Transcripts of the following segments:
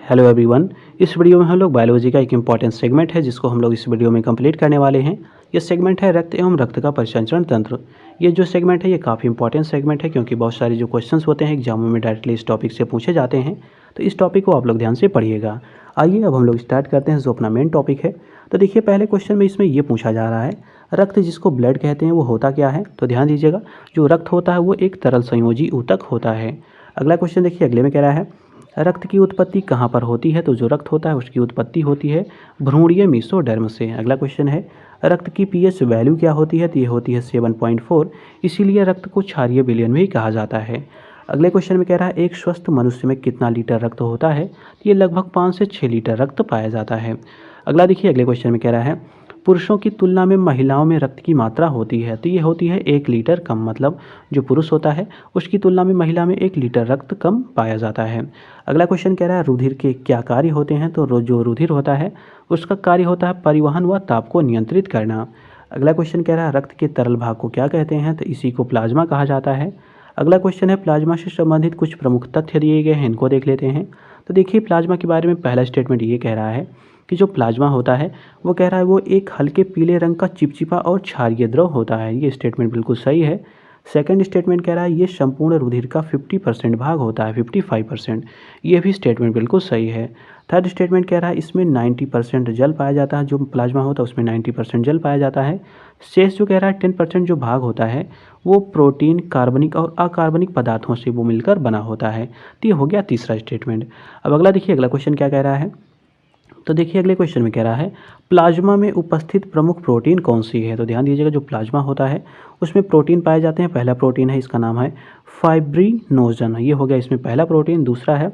Hello everyone. इस video में हम लोग बायोलॉजी का एक इम्पॉर्टेंट सेगमेंट है जिसको हम लोग इस वीडियो में कंप्लीट करने वाले हैं। ये सेगमेंट है रक्त एवं रक्त का परिसंचरण तंत्र। ये जो सेगमेंट है ये काफ़ी इंपॉर्टेंट सेगमेंट है क्योंकि बहुत सारे जो क्वेश्चंस होते हैं एग्जामों में डायरेक्टली इस टॉपिक से पूछे जाते हैं। तो इस टॉपिक को आप लोग ध्यान से पढ़िएगा। आइए अब हम लोग स्टार्ट करते हैं जो अपना मेन टॉपिक है। तो देखिए पहले क्वेश्चन में इसमें ये पूछा जा रहा है रक्त जिसको ब्लड कहते हैं वो होता क्या है। तो ध्यान दीजिएगा, जो रक्त होता है वो एक तरल संयोजी ऊतक होता है। अगला क्वेश्चन देखिए, अगले में कह रहा है रक्त की उत्पत्ति कहाँ पर होती है। तो जो रक्त होता है उसकी उत्पत्ति होती है भ्रूणीय मेसोडर्म से। अगला क्वेश्चन है रक्त की पीएच वैल्यू क्या होती है। तो ये होती है 7.4, इसीलिए रक्त को क्षारीय विलयन भी कहा जाता है। अगले क्वेश्चन में कह रहा है एक स्वस्थ मनुष्य में कितना लीटर रक्त होता है। तो ये लगभग 5 से 6 लीटर रक्त पाया जाता है। अगला देखिए, अगले क्वेश्चन में कह रहा है पुरुषों की तुलना में महिलाओं में रक्त की मात्रा होती है। तो ये होती है 1 लीटर कम, मतलब जो पुरुष होता है उसकी तुलना में महिला में 1 लीटर रक्त कम पाया जाता है। अगला क्वेश्चन कह रहा है रुधिर के क्या कार्य होते हैं। तो जो रुधिर होता है उसका कार्य होता है परिवहन व ताप को नियंत्रित करना। अगला क्वेश्चन कह रहा है रक्त के तरल भाग को क्या कहते हैं। तो इसी को प्लाज्मा कहा जाता है। अगला क्वेश्चन है प्लाज्मा से संबंधित कुछ प्रमुख तथ्य दिए गए हैं, इनको देख लेते हैं। तो देखिए प्लाज्मा के बारे में पहला स्टेटमेंट ये कह रहा है कि जो प्लाज्मा होता है वो कह रहा है वो एक हल्के पीले रंग का चिपचिपा और क्षारीय द्रव होता है। ये स्टेटमेंट बिल्कुल सही है। सेकंड स्टेटमेंट कह रहा है ये संपूर्ण रुधिर का 50% भाग होता है, 55%। ये भी स्टेटमेंट बिल्कुल सही है। थर्ड स्टेटमेंट कह रहा है इसमें 90% जल पाया जाता है। जो प्लाज्मा होता है उसमें 90% जल पाया जाता है। शेष जो कह रहा है 10% जो भाग होता है वो प्रोटीन, कार्बनिक और अकार्बनिक पदार्थों से वो मिलकर बना होता है। तो ये हो गया तीसरा स्टेटमेंट। अब अगला देखिए, अगला क्वेश्चन क्या कह रहा है। तो देखिए अगले क्वेश्चन में कह रहा है प्लाज्मा में उपस्थित प्रमुख प्रोटीन कौन सी है। तो ध्यान दीजिएगा, जो प्लाज्मा होता है उसमें प्रोटीन पाए जाते हैं। पहला प्रोटीन है इसका नाम है फाइब्रिनोजन, ये हो गया इसमें पहला प्रोटीन। दूसरा है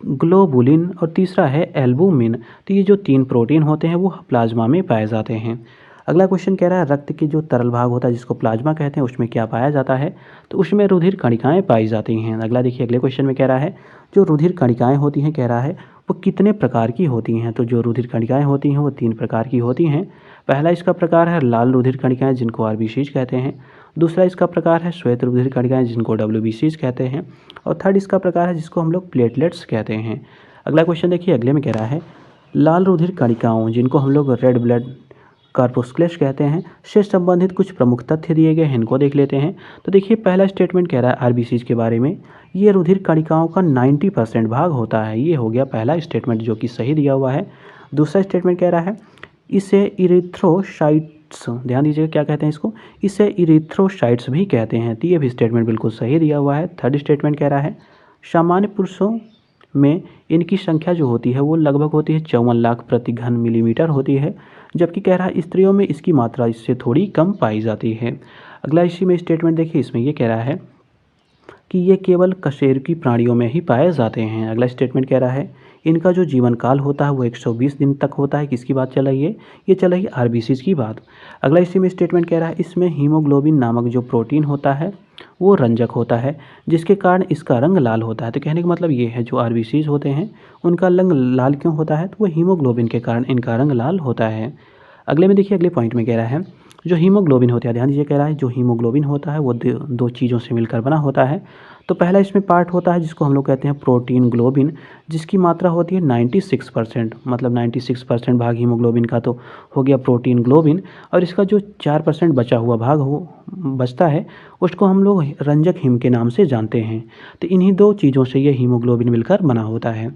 ग्लोबुलिन और तीसरा है एल्बुमिन। तो ये जो 3 प्रोटीन होते हैं वो प्लाज्मा में पाए जाते हैं। अगला क्वेश्चन कह रहा है रक्त के जो तरल भाग होता है जिसको प्लाज्मा कहते हैं उसमें क्या पाया जाता है। तो उसमें रुधिर कणिकाएं पाई जाती हैं। अगला देखिए, अगले क्वेश्चन में कह रहा है जो रुधिर कणिकाएं होती हैं कह रहा है वो कितने प्रकार की होती हैं। तो जो रुधिर कणिकाएं होती हैं वो 3 प्रकार की होती हैं। पहला इसका प्रकार है लाल रुधिर कणिकाएं जिनको आरबीसीज कहते हैं। दूसरा इसका प्रकार है श्वेत रुधिर कणिकाएं जिनको डब्ल्यूबीसीज कहते हैं। और थर्ड इसका प्रकार है जिसको हम लोग प्लेटलेट्स कहते हैं। अगला क्वेश्चन देखिए, अगले में कह रहा है लाल रुधिर कणिकाओं जिनको हम लोग रेड ब्लड कार्पोस्क्लेश कहते हैं से संबंधित कुछ प्रमुख तथ्य दिए गए हैं, इनको देख लेते हैं। तो देखिए पहला स्टेटमेंट कह रहा है आरबीसीज के बारे में ये रुधिर कणिकाओं का 90% भाग होता है। ये हो गया पहला स्टेटमेंट जो कि सही दिया हुआ है। दूसरा स्टेटमेंट कह रहा है इसे इरिथ्रोसाइट्स, ध्यान दीजिएगा क्या कहते हैं इसको, इसे इरिथ्रोसाइट्स भी कहते हैं। तो ये भी स्टेटमेंट बिल्कुल सही दिया हुआ है। थर्ड स्टेटमेंट कह रहा है सामान्य पुरुषों में इनकी संख्या जो होती है वो लगभग होती है 54 लाख प्रति घन मिलीमीटर होती है, जबकि कह रहा है स्त्रियों में इसकी मात्रा इससे थोड़ी कम पाई जाती है। अगला इसी में स्टेटमेंट देखिए, इसमें ये कह रहा है कि ये केवल कशेरुकी प्राणियों में ही पाए जाते हैं। अगला स्टेटमेंट कह रहा है इनका जो जीवन काल होता है वो 120 दिन तक होता है। किसकी बात चल रही है, ये चल रही है आरबीसीज की बात। अगला इसी में स्टेटमेंट कह रहा है इसमें हीमोग्लोबिन नामक जो प्रोटीन होता है वो रंजक होता है जिसके कारण इसका रंग लाल होता है। तो कहने का मतलब ये है जो आरबीसीज होते हैं उनका रंग लाल क्यों होता है, तो वो हीमोग्लोबिन के कारण इनका रंग लाल होता है। अगले में देखिए, अगले पॉइंट में कह रहा है जो हीमोग्लोबिन होता है, ध्यान दीजिए कह रहा है जो हीमोग्लोबिन होता है वो दो चीज़ों से मिलकर बना होता है। तो पहला इसमें पार्ट होता है जिसको हम लोग कहते हैं प्रोटीन ग्लोबिन, जिसकी मात्रा होती है 96%, मतलब 96% भाग हीमोग्लोबिन का तो हो गया प्रोटीन ग्लोबिन। और इसका जो 4% बचा हुआ भाग हो बचता है उसको हम लोग रंजक हिम के नाम से जानते हैं। तो इन्हीं 2 चीज़ों से ये हीमोग्लोबिन मिलकर बना होता है।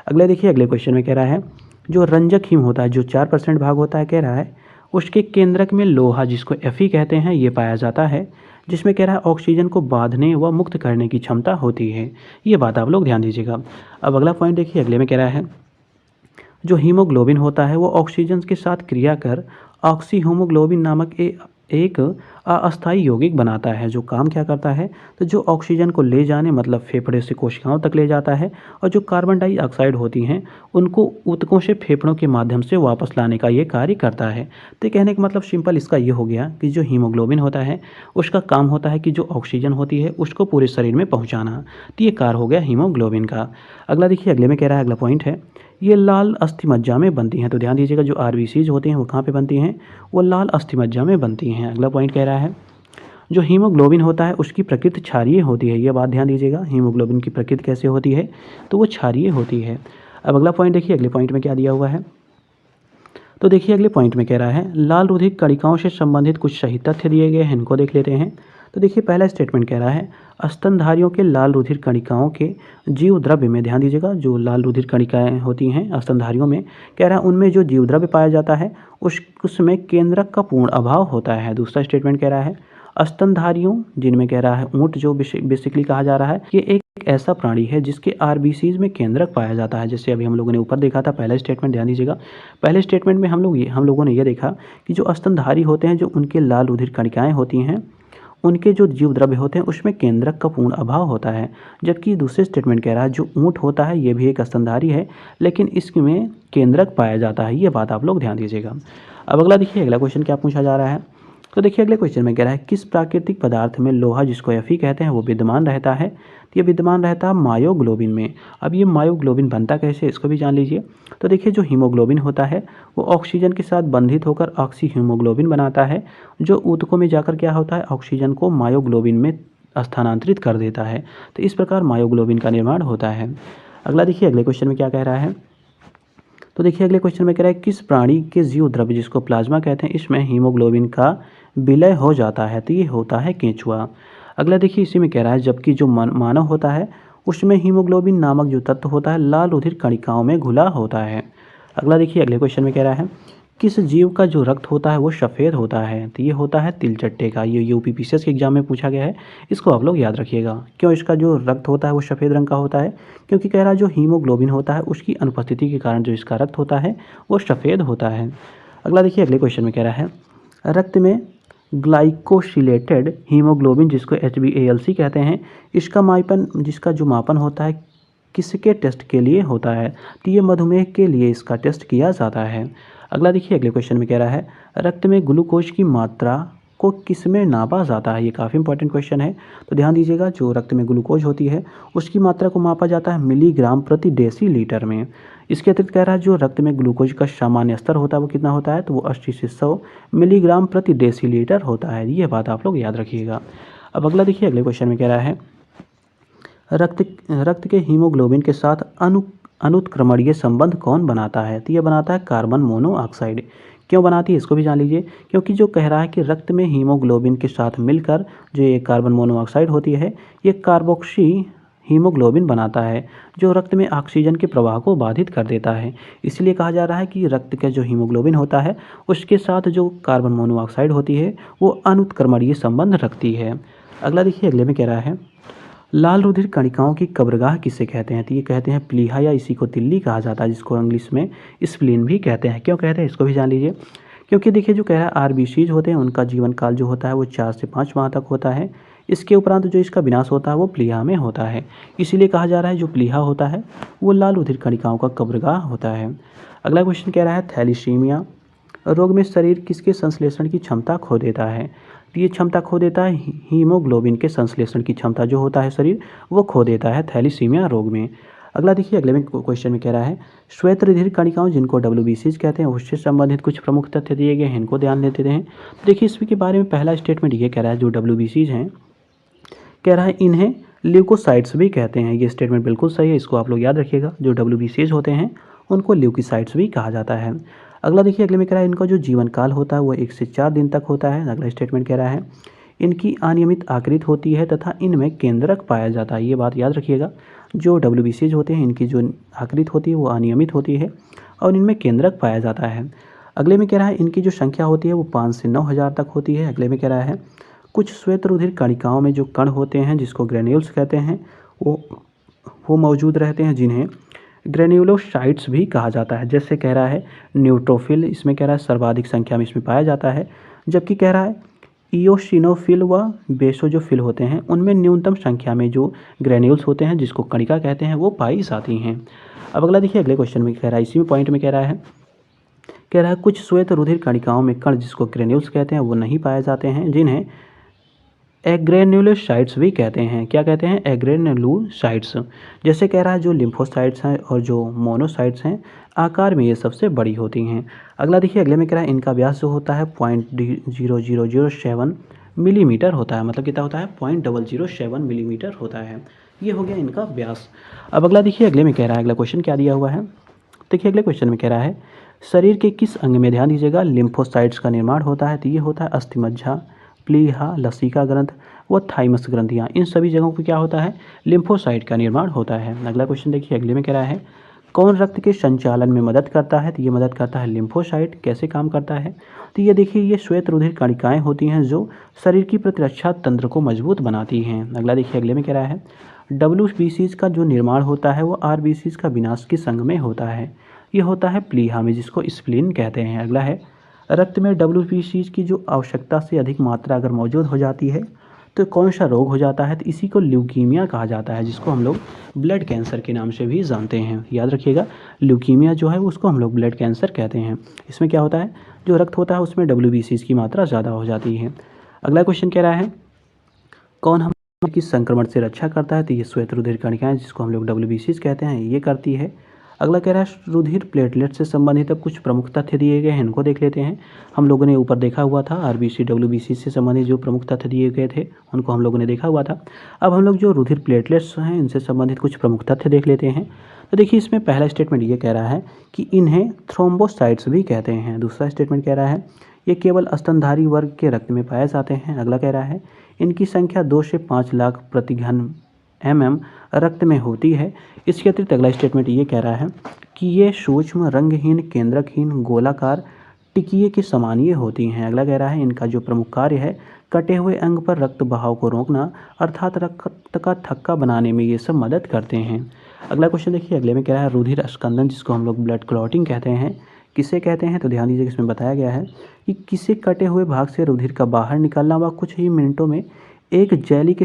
अगले देखिए, अगले क्वेश्चन में कह रहा है जो रंजक हिम होता है जो 4% भाग होता है कह रहा है उसके केंद्रक में लोहा जिसको एफी कहते हैं ये पाया जाता है, जिसमें कह रहा है ऑक्सीजन को बांधने व मुक्त करने की क्षमता होती है। ये बात आप लोग ध्यान दीजिएगा। अब अगला पॉइंट देखिए, अगले में कह रहा है जो हीमोग्लोबिन होता है वो ऑक्सीजन के साथ क्रिया कर ऑक्सी हीमोग्लोबिन नामक एक अस्थायी यौगिक बनाता है जो काम क्या करता है, तो जो ऑक्सीजन को ले जाने मतलब फेफड़े से कोशिकाओं तक ले जाता है और जो कार्बन डाइऑक्साइड होती हैं उनको ऊतकों से फेफड़ों के माध्यम से वापस लाने का ये कार्य करता है। तो कहने का मतलब सिंपल इसका ये हो गया कि जो हीमोग्लोबिन होता है उसका काम होता है कि जो ऑक्सीजन होती है उसको पूरे शरीर में पहुँचाना। तो ये कार्य हो गया हीमोग्लोबिन का। अगला देखिए, अगले में कह रहा है, अगला पॉइंट है ये लाल अस्थिमज्जा में बनती हैं। तो ध्यान दीजिएगा जो आरबीसीज होती हैं वो कहाँ पे बनती हैं, वो लाल अस्थिमज्जा में बनती हैं। अगला पॉइंट कह रहा है जो हीमोग्लोबिन होता है उसकी प्रकृति क्षारीय होती है। ये बात ध्यान दीजिएगा, हीमोग्लोबिन की प्रकृति कैसे होती है, तो वो क्षारीय होती है। अब अगला पॉइंट देखिए, अगले पॉइंट में क्या दिया हुआ है। तो देखिए अगले पॉइंट में कह रहा है लाल रुधिर कणिकाओं से संबंधित कुछ सही तथ्य दिए गए हैं, इनको देख लेते हैं। तो देखिए पहला स्टेटमेंट कह रहा है स्तनधारियों के लाल रुधिर कणिकाओं के जीव द्रव्य में, ध्यान दीजिएगा, जो लाल रुधिर कणिकाएं होती हैं स्तनधारियों में, कह रहा है उनमें जो जीव द्रव्य पाया जाता है उसमें केंद्रक का पूर्ण अभाव होता है। दूसरा स्टेटमेंट कह रहा है स्तनधारियों, जिनमें कह रहा है ऊंट जो बेसिकली कहा जा रहा है, ये एक ऐसा प्राणी है जिसके आरबीसीज में केंद्रक पाया जाता है। जैसे अभी हम लोगों ने ऊपर देखा था पहला स्टेटमेंट, ध्यान दीजिएगा, पहले स्टेटमेंट में हम लोगों ने ये देखा कि जो स्तनधारी होते हैं, जो उनके लाल रुधिर कणिकाएं होती हैं, उनके जो जीव द्रव्य होते हैं उसमें केंद्रक का पूर्ण अभाव होता है। जबकि दूसरे स्टेटमेंट कह रहा है जो ऊंट होता है ये भी एक स्तनधारी है, लेकिन इसमें केंद्रक पाया जाता है। ये बात आप लोग ध्यान दीजिएगा। अब अगला देखिए, अगला क्वेश्चन क्या पूछा जा रहा है। तो देखिए अगले क्वेश्चन में कह रहा है किस प्राकृतिक पदार्थ में लोहा, जिसको Fe कहते हैं, वो विद्यमान रहता है। तो ये विद्यमान रहता है मायोग्लोबिन में। अब ये मायोग्लोबिन बनता कैसे, इसको भी जान लीजिए। तो देखिए जो हीमोग्लोबिन होता है वो ऑक्सीजन के साथ बंधित होकर ऑक्सी हीमोग्लोबिन बनाता है, जो ऊतकों में जाकर क्या होता है, ऑक्सीजन को मायोग्लोबिन में स्थानांतरित कर देता है। तो इस प्रकार मायोग्लोबिन का निर्माण होता है। अगला देखिए अगले क्वेश्चन में क्या कह रहा है। तो देखिए अगले क्वेश्चन में कह रहा है किस प्राणी के जीव द्रव्य, जिसको प्लाज्मा कहते हैं, इसमें हीमोग्लोबिन का विलय हो जाता है। तो ये होता है केंचुआ। अगला देखिए इसी में कह रहा है जबकि जो मानव होता है उसमें हीमोग्लोबिन नामक जो तत्व होता है लाल रुधिर कणिकाओं में घुला होता है। अगला देखिए अगले क्वेश्चन में कह रहा है किस जीव का जो रक्त होता है वो सफ़ेद होता है। तो ये होता है तिलचट्टे का। ये यूपीपीसीएस के एग्जाम में पूछा गया है, इसको आप लोग याद रखिएगा। क्यों इसका जो रक्त होता है वो सफ़ेद रंग का होता है, क्योंकि कह रहा है जो हीमोग्लोबिन होता है उसकी अनुपस्थिति के कारण जो इसका रक्त होता है वो सफ़ेद होता है। अगला देखिए अगले क्वेश्चन में कह रहा है रक्त में ग्लाइकोसिलेटेड हीमोग्लोबिन, जिसको HbAlC कहते हैं, जिसका जो मापन होता है किसके टेस्ट के लिए होता है। तो ये मधुमेह के लिए इसका टेस्ट किया जाता है। अगला देखिए अगले क्वेश्चन में कह रहा है रक्त में ग्लूकोज की मात्रा को किस में नापा जाता है। ये काफ़ी इंपॉर्टेंट क्वेश्चन है, तो ध्यान दीजिएगा। जो रक्त में ग्लूकोज होती है उसकी मात्रा को मापा जाता है मिलीग्राम प्रति डेसीलीटर में। इसके अतिरिक्त कह रहा है जो रक्त में ग्लूकोज का सामान्य स्तर होता है वो कितना होता है, तो वो 80 से 100 मिलीग्राम प्रति डेसीलीटर होता है। ये बात आप लोग याद रखिएगा। अब अगला देखिए अगले क्वेश्चन में कह रहा है रक्त के हीमोग्लोबिन के साथ अनुत्क्रमणीय संबंध कौन बनाता है। तो यह बनाता है कार्बन मोनोऑक्साइड। क्यों बनाती है इसको भी जान लीजिए, क्योंकि जो कह रहा है कि रक्त में हीमोग्लोबिन के साथ मिलकर जो ये कार्बन मोनोऑक्साइड होती है ये कार्बोक्सी हीमोग्लोबिन बनाता है, जो रक्त में ऑक्सीजन के प्रवाह को बाधित कर देता है। इसलिए कहा जा रहा है कि रक्त का जो हीमोग्लोबिन होता है उसके साथ जो कार्बन मोनोऑक्साइड होती है वो अनुत्क्रमणीय संबंध रखती है। अगला देखिए अगले में कह रहा है लाल रुधिर कणिकाओं की कब्रगाह किसे कहते हैं। तो ये कहते हैं प्लीहा, या इसी को तिल्ली कहा जाता है, जिसको इंग्लिश में स्प्लीन भी कहते हैं। क्यों कहते हैं इसको भी जान लीजिए, क्योंकि देखिए जो कह रहा है आरबीसीज होते हैं उनका जीवन काल जो होता है वो 4 से 5 माह तक होता है। इसके उपरांत जो इसका विनाश होता है वो प्लीहा में होता है। इसीलिए कहा जा रहा है जो प्लीहा होता है वो लाल रुधिर कणिकाओं का कब्रगाह होता है। अगला क्वेश्चन कह रहा है थैलीसीमिया रोग में शरीर किसके संश्लेषण की क्षमता खो देता है। तो ये क्षमता खो देता है हीमोग्लोबिन के संश्लेषण की क्षमता जो होता है शरीर वो खो देता है थैलीसीमिया रोग में। अगला देखिए अगले में क्वेश्चन में कह रहा है श्वेत रुधिर कणिकाओं, जिनको WBCs कहते हैं, उससे संबंधित कुछ प्रमुख तथ्य दिए गए हैं, इनको ध्यान देते हैं। देखिए इसके बारे में पहला स्टेटमेंट ये कह रहा है जो WBCs हैं, कह रहा है इन्हें ल्यूकोसाइट्स भी कहते हैं। ये स्टेटमेंट बिल्कुल सही है, इसको आप लोग याद रखिएगा। जो WBCs होते हैं उनको ल्यूकोसाइट्स भी कहा जाता है। अगला देखिए अगले में कह रहा है इनका जो जीवन काल होता है वो 1 से 4 दिन तक होता है। अगला स्टेटमेंट कह रहा है इनकी अनियमित आकृति होती है तथा इनमें केंद्रक पाया जाता है। ये बात याद रखिएगा, जो WBCs होते हैं इनकी जो आकृति होती है वो अनियमित होती है और इनमें केंद्रक पाया जाता है। अगले में कह रहा है इनकी जो संख्या होती है वो 5 से 9 हज़ार तक होती है। अगले में कह रहा है कुछ श्वेत रुधिर कणिकाओं में जो कण होते हैं जिसको ग्रेन्यूल्स कहते हैं वो मौजूद रहते हैं, जिन्हें ग्रेन्यूलोसाइट्स भी कहा जाता है। जैसे कह रहा है न्यूट्रोफिल, इसमें कह रहा है सर्वाधिक संख्या में इसमें पाया जाता है। जबकि कह रहा है इयोसिनोफिल व बेसोजोफिल होते हैं, उनमें न्यूनतम संख्या में जो ग्रेन्यूल्स होते हैं जिसको कणिका कहते हैं वो पाई जाती हैं। अब अगला देखिए अगले क्वेश्चन में कह रहा है, इसी में पॉइंट में कह रहा है कुछ श्वेत रुधिर कणिकाओं में कण जिसको ग्रेन्यूल्स कहते हैं वो नहीं पाए जाते हैं, जिन्हें एग्रेन्युलोसाइट्स भी कहते हैं। क्या कहते हैं, एग्रेन्युलोसाइट्स। जैसे कह रहा है जो लिम्फोसाइट्स हैं और जो मोनोसाइट्स हैं आकार में ये सबसे बड़ी होती हैं। अगला देखिए अगले में कह रहा है इनका व्यास जो होता है 0.0007 मिलीमीटर होता है। मतलब कितना होता है 0.007 मिलीमीटर होता है। ये हो गया इनका व्यास। अब अगला देखिए, अगले में कह रहा है, अगला क्वेश्चन क्या दिया हुआ है। देखिए अगले क्वेश्चन में कह रहा है, शरीर के किस अंग में, ध्यान दीजिएगा, लिम्फोसाइट्स का निर्माण होता है। तो ये होता है अस्थिमज्जा, प्लीहा, लसिका ग्रंथ व थाइमस ग्रंथियाँ। इन सभी जगहों पर क्या होता है, लिम्फोसाइट का निर्माण होता है। अगला क्वेश्चन देखिए, अगले में कह रहा है, कौन रक्त के संचालन में मदद करता है। तो ये मदद करता है लिम्फोसाइट। कैसे काम करता है, तो ये देखिए, ये श्वेत रुधिर कणिकाएँ होती हैं जो शरीर की प्रतिरक्षा तंत्र को मजबूत बनाती हैं। अगला देखिए, अगले में कह रहा है, डब्ल्यूबीसीज का जो निर्माण होता है वो आरबीसीज का विनाश के संग में होता है। ये होता है प्लीहा में, जिसको स्प्लीन कहते हैं। अगला है, रक्त में डब्ल्यूबीसीज की जो आवश्यकता से अधिक मात्रा अगर मौजूद हो जाती है तो कौन सा रोग हो जाता है। तो इसी को ल्यूकीमिया कहा जाता है, जिसको हम लोग ब्लड कैंसर के नाम से भी जानते हैं। याद रखिएगा, ल्यूकीमिया जो है उसको हम लोग ब्लड कैंसर कहते हैं। इसमें क्या होता है, जो रक्त होता है उसमें डब्ल्यूबीसीज की मात्रा ज़्यादा हो जाती है। अगला क्वेश्चन कह रहा है, कौन हम किस संक्रमण से रक्षा करता है। तो ये श्वेत रुधिर कणिकाएं, जिसको हम लोग डब्ल्यूबीसीज कहते हैं, ये करती है। अगला कह रहा है, रुधिर प्लेटलेट से संबंधित अब कुछ प्रमुख तथ्य दिए गए हैं, इनको देख लेते हैं। हम लोगों ने ऊपर देखा हुआ था, आरबीसी डब्ल्यूबीसी से संबंधित जो प्रमुख तथ्य दिए गए थे उनको हम लोगों ने देखा हुआ था। अब हम लोग जो रुधिर प्लेटलेट्स हैं इनसे संबंधित कुछ प्रमुख तथ्य देख लेते हैं। तो देखिए, इसमें पहला स्टेटमेंट ये कह रहा है कि इन्हें थ्रोम्बोसाइट्स भी कहते हैं। दूसरा स्टेटमेंट कह रहा है, ये केवल स्तनधारी वर्ग के रक्त में पाए जाते हैं। अगला कह रहा है, इनकी संख्या 2 से 5 लाख प्रति घन एमएम रक्त में होती है। इसके अतिरिक्त अगला स्टेटमेंट ये कह रहा है कि ये सूक्ष्म, रंगहीन, केंद्रकहीन, गोलाकार, टिकिए के समान ये होती हैं। अगला कह रहा है, इनका जो प्रमुख कार्य है, कटे हुए अंग पर रक्त बहाव को रोकना अर्थात रक्त का थक्का बनाने में ये सब मदद करते हैं। अगला क्वेश्चन देखिए, अगले में कह रहा है, रुधिर स्कंदन, जिसको हम लोग ब्लड क्लॉटिंग कहते हैं, किसे कहते हैं। तो ध्यान दीजिए, इसमें बताया गया है कि किसी कटे हुए भाग से रुधिर का बाहर निकलना व कुछ ही मिनटों में एक जेली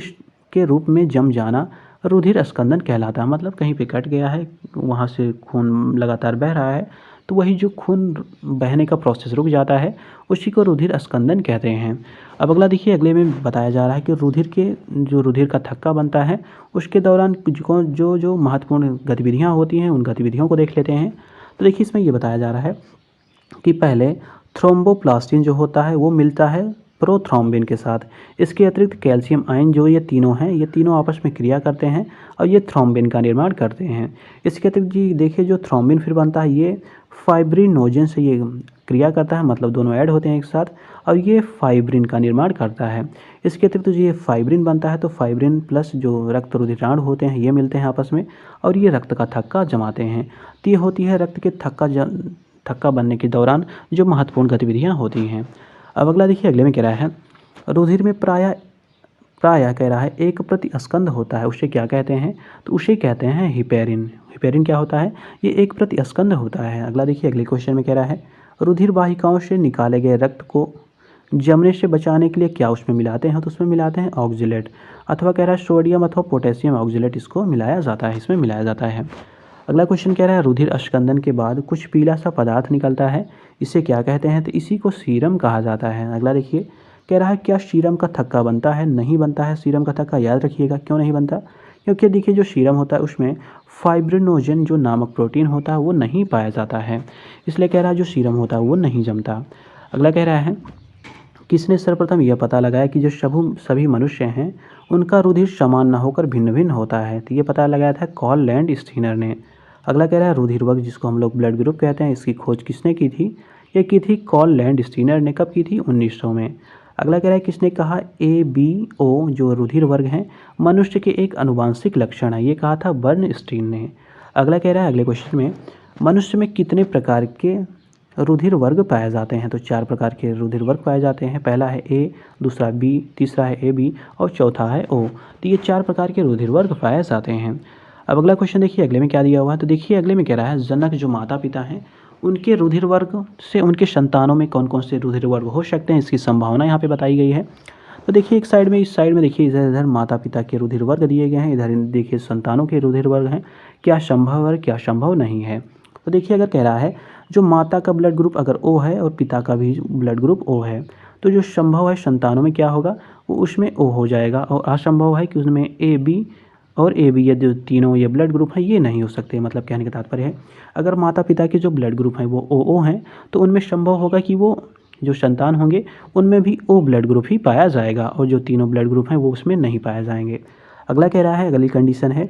के रूप में जम जाना रुधिर स्कंदन कहलाता है। मतलब कहीं पे कट गया है, वहाँ से खून लगातार बह रहा है, तो वही जो खून बहने का प्रोसेस रुक जाता है उसी को रुधिर स्कंदन कहते हैं। अब अगला देखिए, अगले में बताया जा रहा है कि रुधिर का थक्का बनता है उसके दौरान जो जो महत्वपूर्ण गतिविधियाँ होती हैं उन गतिविधियों को देख लेते हैं। तो देखिए, इसमें ये बताया जा रहा है कि पहले थ्रोम्बोप्लास्टिन जो होता है वो मिलता है प्रोथ्रोम्बिन के साथ। इसके अतिरिक्त कैल्शियम आयन, जो ये तीनों हैं, ये तीनों आपस में क्रिया करते हैं और ये थ्रोम्बिन का निर्माण करते हैं। इसके अतिरिक्त जी देखिए, जो थ्रोम्बिन फिर बनता है ये फाइब्रिनोजन से ये क्रिया करता है, मतलब दोनों ऐड होते हैं एक साथ, और ये फाइब्रिन का निर्माण करता है। इसके अतिरिक्त जो ये फाइब्रिन बनता है तो फाइब्रिन प्लस जो रक्त रुधिराणु होते हैं ये मिलते हैं आपस में और ये रक्त का थक्का जमाते हैं। तो ये होती है रक्त के थक्का बनने के दौरान जो महत्वपूर्ण गतिविधियाँ होती हैं। अब अगला देखिए, अगले में कह रहा है, रुधिर में प्रायः कह रहा है एक प्रतिस्कंद होता है, उसे क्या कहते हैं। तो उसे कहते हैं हिपेरिन। हिपेरिन क्या होता है, ये एक प्रतिस्कंद होता है। अगला देखिए, अगले क्वेश्चन में कह रहा है, रुधिर वाहिकाओं से निकाले गए रक्त को जमने से बचाने के लिए क्या उसमें मिलाते हैं। तो उसमें मिलाते हैं ऑक्जिलेट, अथवा कह रहा है सोडियम अथवा पोटेशियम ऑक्जिलेट, इसको मिलाया जाता है, इसमें मिलाया जाता है। अगला क्वेश्चन कह रहा है, रुधिर स्कंदन के बाद कुछ पीला सा पदार्थ निकलता है, इसे क्या कहते हैं। तो इसी को सीरम कहा जाता है। अगला देखिए, कह रहा है, क्या सीरम का थक्का बनता है। नहीं बनता है सीरम का थक्का। याद रखिएगा क्यों नहीं बनता, क्योंकि देखिए, जो सीरम होता है उसमें फाइब्रिनोजन जो नामक प्रोटीन होता है वो नहीं पाया जाता है, इसलिए कह रहा है जो सीरम होता है वो नहीं जमता। अगला कह रहा है, किसने सर्वप्रथम यह पता लगाया कि जो सभी मनुष्य हैं उनका रुधिर समान न होकर भिन्न भिन्न होता है। तो ये पता लगाया था कॉल लैंड स्टीनर ने। अगला कह रहा है, रुधिर वर्ग, जिसको हम लोग ब्लड ग्रुप कहते हैं, इसकी खोज किसने की थी। ये की थी कॉल लैंड स्टीनर ने। कब की थी, 1900 में। अगला कह रहा है, किसने कहा ABO जो रुधिर वर्ग हैं मनुष्य के एक अनुवांशिक लक्षण है। ये कहा था बर्नस्टीन ने। अगला कह रहा है, अगले क्वेश्चन में, मनुष्य में कितने प्रकार के रुधिर वर्ग पाए जाते हैं। तो 4 प्रकार के रुधिर वर्ग पाए जाते हैं। पहला है A, दूसरा B, तीसरा है AB और चौथा है O। तो ये 4 प्रकार के रुधिर वर्ग पाए जाते हैं। अब अगला क्वेश्चन देखिए, अगले में क्या दिया हुआ है। तो देखिए, अगले में कह रहा है, जनक जो माता पिता हैं उनके रुधिर वर्ग से उनके संतानों में कौन कौन से रुधिर वर्ग हो सकते हैं, इसकी संभावना यहाँ पे बताई गई है। तो देखिए, एक साइड में, इस साइड में देखिए, इधर माता पिता के रुधिर वर्ग दिए गए हैं, इधर देखिए संतानों के रुधिर वर्ग हैं। क्या संभव है, क्या संभव नहीं है। तो देखिए, अगर कह रहा है जो माता का ब्लड ग्रुप अगर O है और पिता का भी ब्लड ग्रुप O है, तो जो संभव है संतानों में क्या होगा, वो उसमें O हो जाएगा। और असंभव है कि उसमें AB और AB, ये जो तीनों ये ब्लड ग्रुप हैं ये नहीं हो सकते। मतलब कहने का तात्पर्य है, अगर माता पिता के जो ब्लड ग्रुप हैं वो OO हैं तो उनमें संभव होगा कि वो जो संतान होंगे उनमें भी O ब्लड ग्रुप ही पाया जाएगा और जो तीनों ब्लड ग्रुप हैं वो उसमें नहीं पाए जाएंगे। अगला कह रहा है, अगली कंडीशन है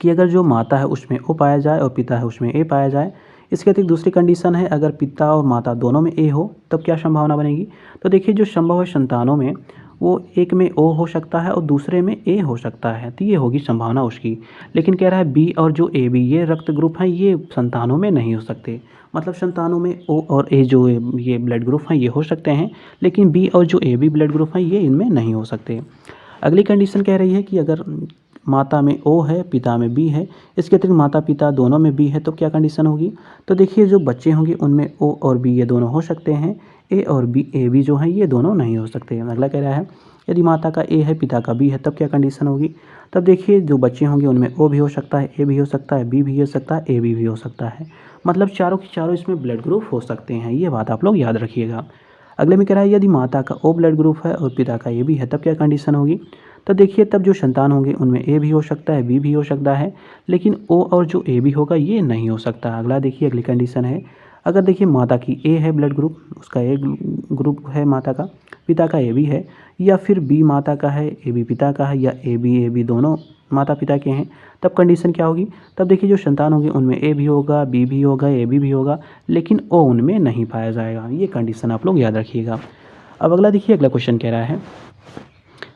कि अगर जो माता है उसमें ओ पाया जाए और पिता है उसमें ए पाया जाए। इसके अतिरिक्त दूसरी कंडीशन है, अगर पिता और माता दोनों में ए हो तब क्या संभावना बनेगी। तो देखिए जो संभव है संतानों में, वो एक में ओ हो सकता है और दूसरे में ए हो सकता है, तो ये होगी संभावना उसकी। लेकिन कह रहा है बी और जो ए बी ये रक्त ग्रुप हैं, ये संतानों में नहीं हो सकते। मतलब संतानों में ओ और ए जो ये ब्लड ग्रुप हैं ये हो सकते हैं, लेकिन बी और जो ए बी ब्लड ग्रुप हैं ये इनमें नहीं हो सकते। अगली कंडीशन कह रही है कि अगर माता में ओ है, पिता में बी है, इसके अतिरिक्त माता पिता दोनों में बी है, तो क्या कंडीशन होगी। तो देखिए जो बच्चे होंगे उनमें ओ और बी ये दोनों हो सकते हैं, ए और बी ए बी जो हैं ये दोनों नहीं हो सकते। अगला कह रहा है, यदि माता का ए है पिता का बी है तब क्या कंडीशन होगी। तब देखिए जो बच्चे होंगे उनमें ओ भी हो सकता है, ए भी हो सकता है, बी भी हो सकता है, ए बी भी हो सकता है। मतलब चारों के चारों इसमें ब्लड ग्रुप हो सकते हैं, ये बात आप लोग याद रखिएगा। अगले में कह रहा है, यदि माता का ओ ब्लड ग्रुप है और पिता का ए बी है तब क्या कंडीशन होगी। तो देखिए तब जो संतान होंगे उनमें ए भी हो सकता है, बी भी हो सकता है, लेकिन ओ और जो ए बी होगा ये नहीं हो सकता। अगला देखिए, अगली कंडीशन है, अगर देखिए माता की ए है ब्लड ग्रुप, उसका ए ग्रुप है माता का, पिता का ए बी है, या फिर बी माता का है ए बी पिता का है, या ए बी दोनों माता पिता के हैं, तब कंडीशन क्या होगी। तब देखिए जो संतान होंगे उनमें ए भी होगा, बी भी होगा, ए बी भी होगा, लेकिन ओ उनमें नहीं पाया जाएगा। ये कंडीशन आप लोग याद रखिएगा। अब अगला देखिए, अगला क्वेश्चन कह रहा है,